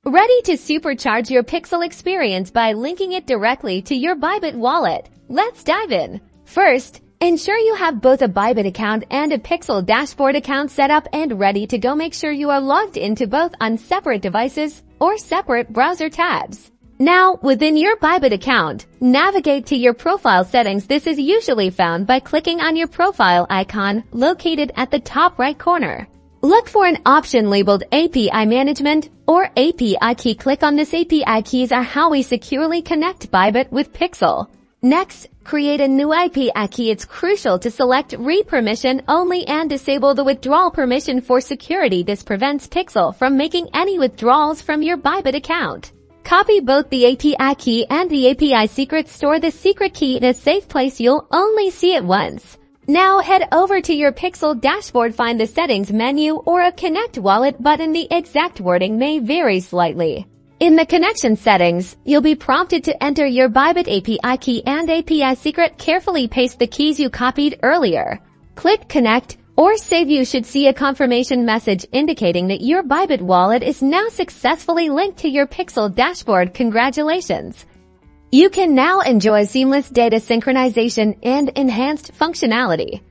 Ready to supercharge your Pixel experience by linking it directly to your Bybit wallet? Let's dive in. First, ensure you have both a Bybit account and a Pixel dashboard account set up and ready to go. Make sure you are logged into both on separate devices or separate browser tabs. Now, within your Bybit account, navigate to your profile settings. This is usually found by clicking on your profile icon located at the top right corner. Look for an option labeled API Management or API Key. Click on this. API keys are how we securely connect Bybit with Pixel. Next, create a new API key. It's crucial to select Read Permission Only and disable the withdrawal permission for security. This prevents Pixel from making any withdrawals from your Bybit account. Copy both the API key and the API secret. Store the secret key in a safe place. You'll only see it once. Now head over to your Pixel dashboard. Find the Settings menu or a Connect Wallet button. The exact wording may vary slightly. In the connection settings, you'll be prompted to enter your Bybit API key and API secret. Carefully paste the keys you copied earlier. Click Connect or Save. You should see a confirmation message indicating that your Bybit wallet is now successfully linked to your Pixel dashboard. Congratulations! You can now enjoy seamless data synchronization and enhanced functionality.